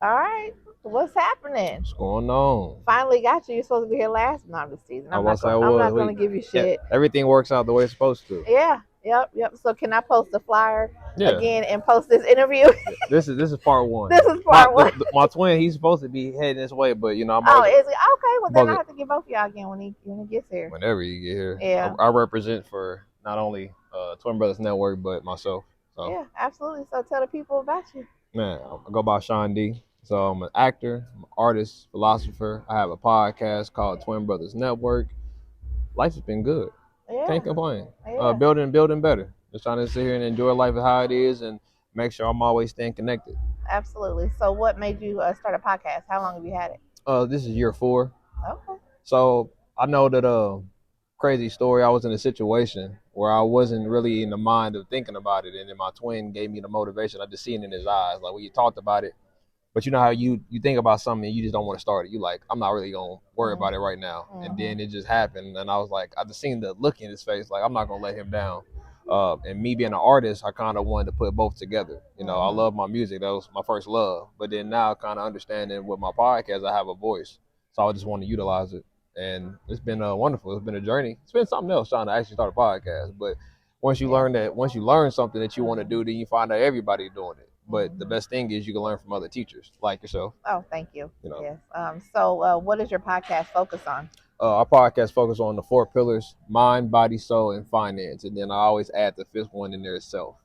All right. What's happening? What's going on? Finally got you. You're supposed to be here last month this season. I I'm not was going. like, I'm well, not going to give you yeah, shit. everything works out the way it's supposed to. Yeah. Yep. Yep. So can I post the flyer Yeah, again and post this interview? this is part one. This is My part one. my twin, he's supposed to be heading this way, but I'm Oh, always is it okay? Well, then I supposed to have to get both of y'all again when he gets here. whenever you get here. Yeah. I represent for not only Twin Brothers Network but myself. So Yeah. Absolutely. So tell the people about you. man, I go by Sean D. So I'm an actor, I'm an artist, philosopher. I have a podcast called Twin Brothers Network. Life has been good. Yeah. Can't complain. Yeah. Building better. Just trying to sit here and enjoy life as how it is, and make sure I'm always staying connected. Absolutely. So what made you start a podcast? How long have you had it? This is year 4, Okay. so I know that crazy story. I was in a situation where I wasn't really in the mind of thinking about it, and then my twin gave me the motivation. I just seen it in his eyes, like when you talked about it. But you know how you think about something and you just don't want to start it. You like, I'm not really gonna worry about it right now. And then it just happened, and I was like, I just seen the look in his face, like I'm not gonna let him down. And me being an artist, I kind of wanted to put both together. I love my music; that was my first love. But then now, kind of understanding with my podcast, I have a voice, so I just want to utilize it. And it's been wonderful. It's been a journey. It's been something else trying to actually start a podcast. But Yeah. once you learn something that you want to do, then you find out everybody doing it. But the Mhm. best thing is you can learn from other teachers like yourself. Oh, thank you. You know, Yes. So, what does your podcast focus on? our podcast focuses on the 4 pillars: mind, body, soul, and finance. And then I always add the fifth one in there itself.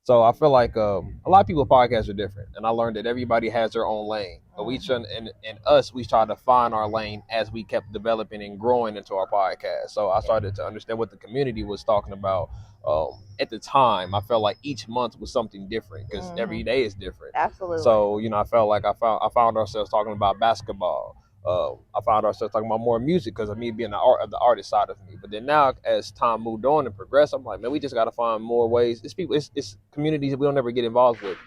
So I feel like a lot of people podcasts are different, and I learned that everybody has their own lane. But we try, and us, we try to find our lane as we kept developing and growing into our podcast. So I started to understand what the community was talking about. At the time, I felt like each month was something different because every day is different. Absolutely. So I felt like I found ourselves talking about basketball. I found ourselves talking about more music because of me being the artist side of me. But then now, as time moved on and progressed, I'm like, man, we just got to find more ways. It's people, it's communities that we don't ever get involved with.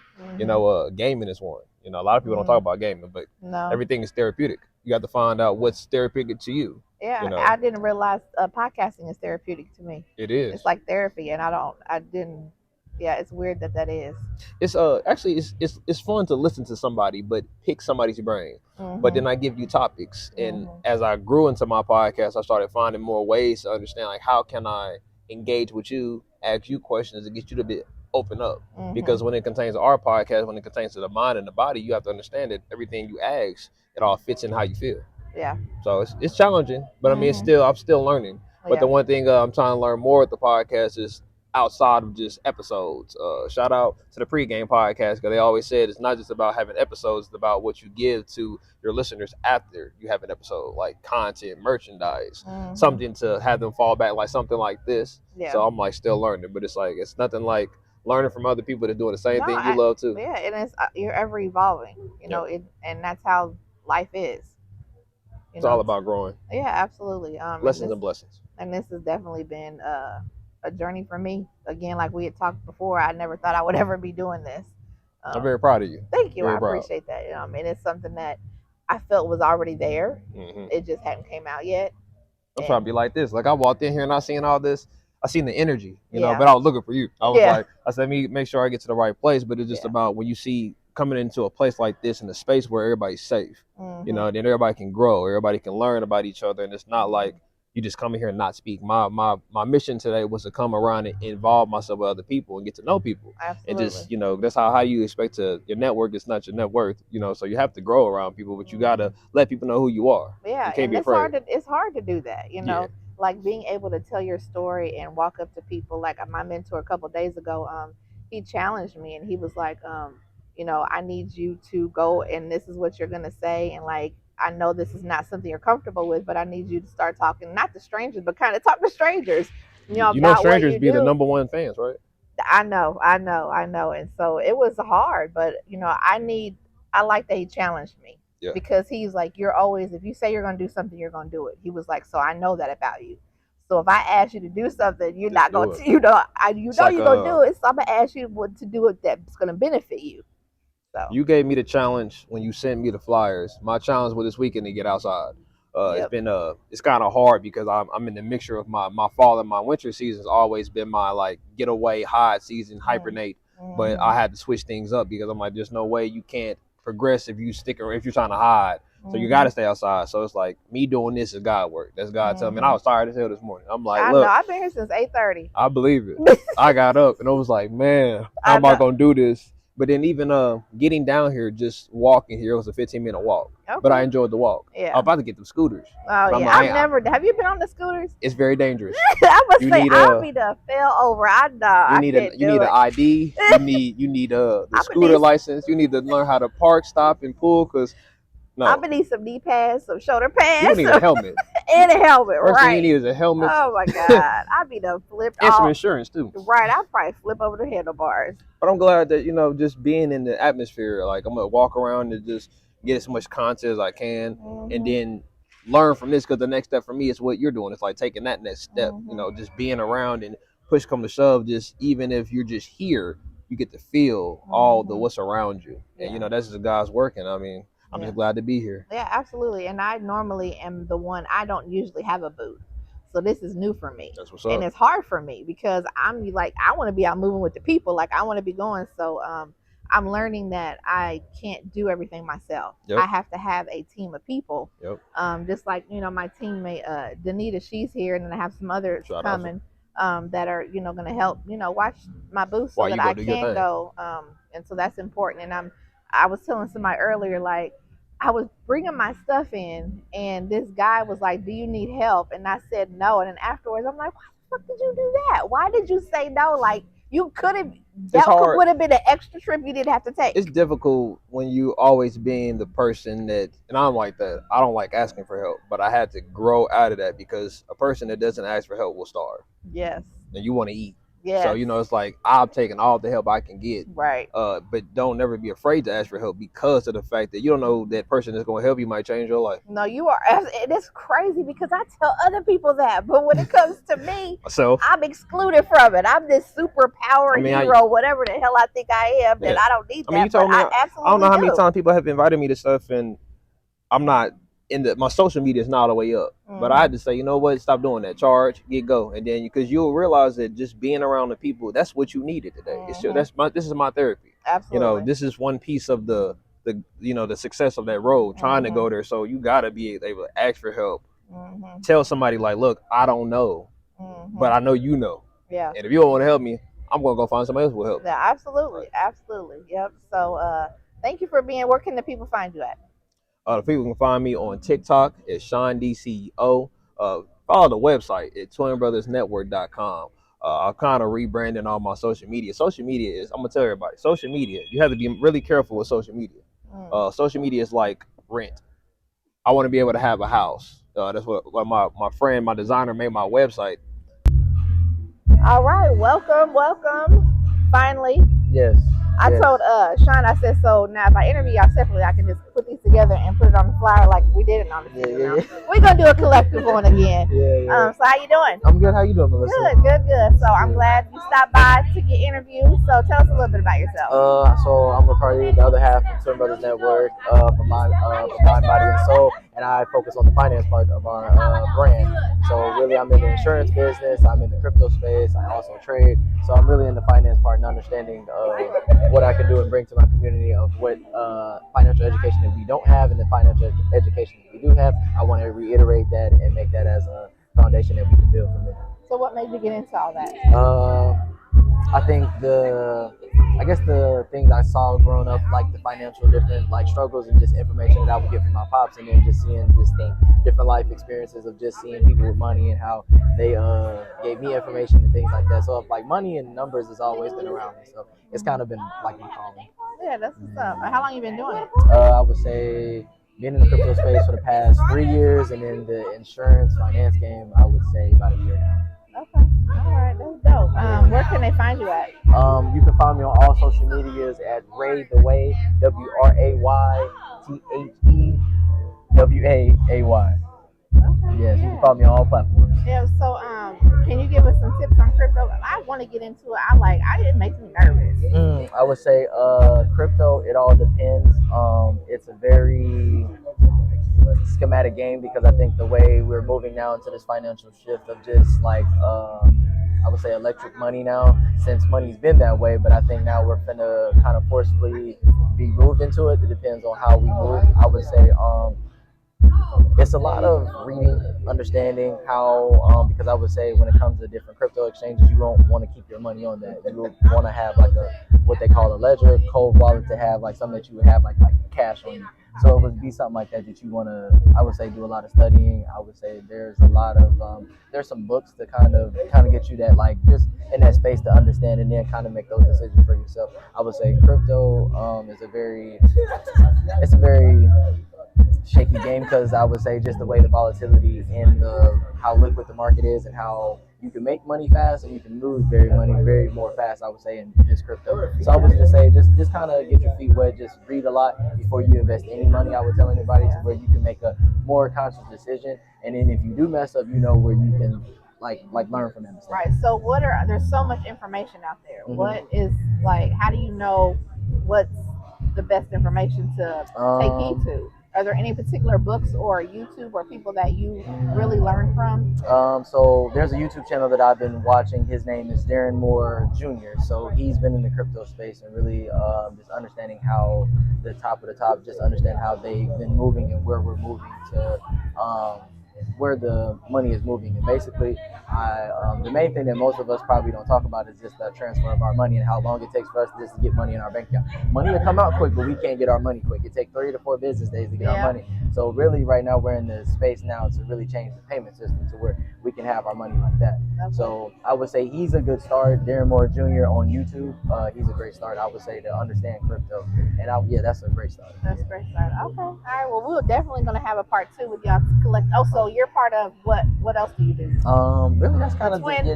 Gaming is one. A lot of people don't talk about gaming, but No. everything is therapeutic. You got to find out what's therapeutic to you. Yeah, I didn't realize podcasting is therapeutic to me. It is. It's like therapy, and I didn't. Yeah, it's weird that is. It's actually it's fun to listen to somebody, but pick somebody's brain. But then I give you topics, and as I grew into my podcast, I started finding more ways to understand, like, how can I engage with you, ask you questions, and get you to be open up. Because when it contains our podcast, when it contains to the mind and the body, you have to understand that everything you ask, it all fits in how you feel. Yeah. So it's challenging, but I mean, I'm still learning. But the one thing I'm trying to learn more with the podcast is outside of just episodes. Shout out to the pregame podcast because they always said it's not just about having episodes; it's about what you give to your listeners after you have an episode, like content, merchandise, something to have them fall back, like something like this. Yeah. So I'm like still learning, but it's nothing like learning from other people that are doing the same thing you love too. Yeah, and it's you're ever evolving. And that's how life is. It's all about growing. Yeah, absolutely. Lessons and blessings. And this has definitely been a journey for me. Again, like we had talked before, I never thought I would ever be doing this. I'm very proud of you. Thank you. Very I proud. appreciate that. And it's something that I felt was already there. It just hadn't came out yet. I'm trying to be like this. Like I walked in here and I seen all this. I seen the energy, Yeah. but I was looking for you. I was Yeah. like, I said, me make sure I get to the right place. But it's just about when you see coming into a place like this in a space where everybody's safe, then everybody can grow, everybody can learn about each other, and it's not like you just come in here and not speak. My mission today was to come around and involve myself with other people and get to know people. Absolutely. And just that's how you expect to your network is not your net worth, so you have to grow around people, but you gotta let people know who you are. Yeah, you can't and be afraid. it's hard to do that, Yeah. like being able to tell your story and walk up to people. Like my mentor a couple of days ago, he challenged me and he was like, I need you to go and this is what you're gonna say, and like I know this is not something you're comfortable with, but I need you to start talking not to strangers, but kind of talk to strangers. About Strangers what you be the do. number one fans, right? I know. And so it was hard, but I like that he challenged me. Yeah. Because he's like, you're always, if you say you're going to do something, you're going to do it. He was like, so I know that about you. So if I ask you to do something, you're not going to, you're going to do it. So I'm going to ask you what to do it that's going to benefit you. So you gave me the challenge when you sent me the flyers. My challenge was this weekend to get outside. It's been it's kind of hard because I'm in the mixture of my fall and my winter season has always been my like getaway hide season, hibernate. But I had to switch things up because I'm like, there's no way you can't progress if you stick or if you're trying to hide. So you got to stay outside. So it's like me doing this is God work. That's God telling me. And I was tired as hell this morning. I'm like, I look, know. I've been here since 8:30. I believe it. I got up and I was like, man, how am I gonna do this? But then even getting down here, just walking here, it was a 15-minute walk. Okay. But I enjoyed the walk. Yeah. I was about to get them scooters. Oh yeah, like, I've never. Have you been on the scooters? It's very dangerous. I must say, need, I'll be the fell over. I know. You need an ID. You need the scooter license. You need to learn how to park, stop, and pull. Cause no, I'm gonna need some knee pads, some shoulder pads. You need a helmet. And a helmet, First right? thing you need is a helmet. Oh my God, I'd be the flip. And some insurance too. Right, I'd probably flip over the handlebars. But I'm glad that just being in the atmosphere, like I'm gonna walk around and just get as much content as I can, and then learn from this. Because the next step for me is what you're doing. It's like taking that next step. Just being around and push come to shove. Just even if you're just here, you get to feel all the what's around you, and that's just God's working. I mean. I'm just glad to be here. Yeah, absolutely. And I normally am the one, I don't usually have a booth. So this is new for me. That's what's up. And it's hard for me because I'm like, I want to be out moving with the people. Like I want to be going. So I'm learning that I can't do everything myself. Yep. I have to have a team of people. Yep. Just like, my teammate, Danita, she's here. And then I have some others coming that are, going to help, watch my booth so that I can go. And so that's important. And I was telling somebody earlier, like, I was bringing my stuff in, and this guy was like, do you need help? And I said no. And then afterwards, I'm like, why the fuck did you do that? Why did you say no? Like, you could have, that would have been an extra trip you didn't have to take. It's difficult when you always being the person that, and I'm like that, I don't like asking for help, but I had to grow out of that because a person that doesn't ask for help will starve. Yes. And you want to eat. Yeah. So, it's like I'm taking all the help I can get. Right. But don't never be afraid to ask for help because of the fact that you don't know that person that's going to help you might change your life. No, you are. It's crazy because I tell other people that. But when it comes to me, I'm excluded from it. I'm this superpower hero, whatever the hell I think I am, that I don't need that. You told me, I absolutely I don't know how many times people have invited me to stuff and I'm not. My social media is not all the way up, but I had to say, you know what? Stop doing that. Charge, go, and then because you'll realize that just being around the people, that's what you needed today. This is my therapy. Absolutely. This is one piece of the success of that road. Trying to go there, so you gotta be able to ask for help. Tell somebody like, look, I don't know, but I know you know. Yeah. And if you don't want to help me, I'm gonna go find somebody else who will help. Yeah, absolutely, absolutely. Yep. So, thank you for being. Where can the people find you at? The people can find me on TikTok at Sean D CEO. Follow the website at twinbrothersnetwork.com. I'm kind of rebranding all my social media. Social media is, I'm going to tell everybody, social media, you have to be really careful with social media. Social media is like rent. I want to be able to have a house. That's what my friend, my designer made my website. All right. Welcome. Finally. Yes. I told Sean, I said, so now if I interview y'all separately, I can just put these together and put it on the flyer like we did it on the video. We're going to do a collective one again. So how you doing? I'm good. How you doing, Melissa? Good. So I'm glad you stopped by to get interviewed. So tell us a little bit about yourself. So I'm Ricardo, the other half of Twin Brothers Network, for Mind, Body, and Soul, and I focus on the finance part of our brand. So really, I'm in the insurance business, I'm in the crypto space, I also trade. So I'm really in the finance part and understanding what I can do and bring to my community of what financial education that we don't have and the financial education that we do have. I want to reiterate that and make that as a foundation that we can build from there. So what made you get into all that? I think I guess the things I saw growing up, like the financial different struggles and just information that I would get from my pops, and then just seeing just the different life experiences of just seeing people with money and how they gave me information and things like that. So money and numbers has always been around me. So it's kind of been like my calling. Yeah, that's what's up. How long you been doing it? I would say being in the crypto space for the past 3 years, and in the insurance finance game, I would say about a year now. Okay. All right. That's dope. Where can they find you at? You can find me on all social medias at Ray the Way, WRAYTHEWAAY. Okay. Yes, you can follow me on all platforms. Yeah. So, can you give us some tips on crypto? I want to get into it. It makes me nervous. I would say, crypto. It all depends. It's a very schematic game because I think the way we're moving now into this financial shift of just I would say electric money now, since money's been that way, but I think now we're finna kind of forcefully be moved into it. It depends on how we move. I would say it's a lot of reading, understanding how, because I would say when it comes to different crypto exchanges, you don't want to keep your money on that. You want to have like what they call a ledger, cold wallet, to have like something that you would have like cash on you. So it would be something like that you want to, I would say, do a lot of studying. I would say there's a lot of, there's some books to kind of get you that, like, just in that space to understand and then kind of make those decisions for yourself. I would say crypto is it's a very shaky game, because I would say just the way the volatility and how liquid the market is and how you can make money fast and you can lose money very more fast, I would say, in just crypto. So I would just say just kind of get your feet wet, just read a lot before you invest any money. I would tell anybody, to where you can make a more conscious decision, and then if you do mess up, you know where you can like learn from that mistake. Right. So there's so much information out there. Mhm. What is, like, how do you know what's the best information to take heed to? Are there any particular books or YouTube or people that you really learn from? So there's a YouTube channel that I've been watching. His name is Darren Moore Jr. So he's been in the crypto space and really just understanding how the top of the top, just understand how they've been moving and where we're moving to, where the money is moving. And basically, the main thing that most of us probably don't talk about is just the transfer of our money and how long it takes for us just to get money in our bank account. Money will come out quick, but we can't get our money quick. It takes 3 to 4 business days to get our money. So really, right now, we're in the space now to really change the payment system to where we can have our money like that. Okay. So I would say he's a good start. Darren Moore Jr. on YouTube, he's a great start, I would say, to understand crypto. And that's a great start. That's a great start. Okay. All right. Well, we're definitely going to have a part 2 with y'all to collect. Oh, so you're part of what? What else do you do? Really, that's kind of twin.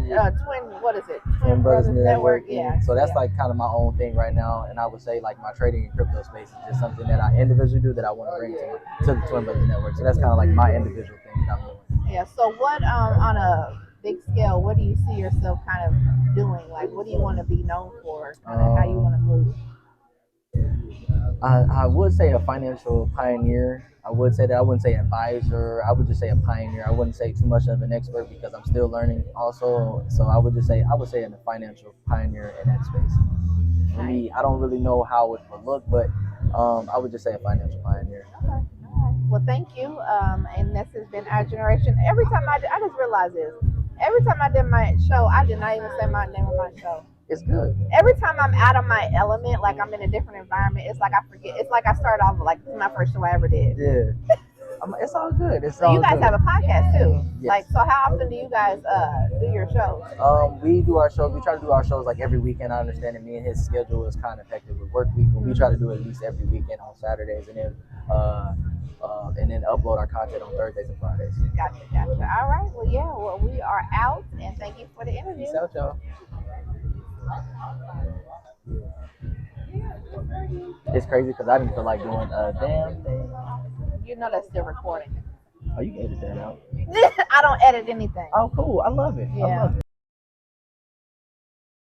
What is it? Twin Brothers Network. Yeah. So that's like kind of my own thing right now, and I would say like my trading in crypto space is just something that I individually do that I want to bring to the Twin Brothers Network. So that's kind of like my individual thing that I'm doing. Yeah. So what, on a big scale, what do you see yourself kind of doing? Like, what do you want to be known for? Kind of how you want to move? I would say a financial pioneer. I would say that. I wouldn't say advisor. I would just say a pioneer. I wouldn't say too much of an expert because I'm still learning also. So I would say a financial pioneer in that space. For me, I don't really know how it would look, but I would just say a financial pioneer. Okay. All right. Well, thank you. And this has been Our Generation. Every time I just realized this. Every time I did my show, I did not even say my name of my show. It's good. Every time I'm out of my element, like I'm in a different environment, it's like I forget. It's like I started off like my first show I ever did. Yeah. It's all good. So you guys have a podcast too. Yes. Like, so how often do you guys do your shows? We do our shows. We try to do our shows like every weekend. I understand that me and his schedule is kind of hectic with work week, but we try to do it at least every weekend on Saturdays, and then upload our content on Thursdays and Fridays. Gotcha. All right. Well, yeah. Well, we are out, and thank you for the interview. Peace out, y'all. It's crazy because I didn't feel like doing a damn thing. You know that's still recording. Oh, you can edit that out. I don't edit anything. Oh, cool. I love it. Yeah. I love it.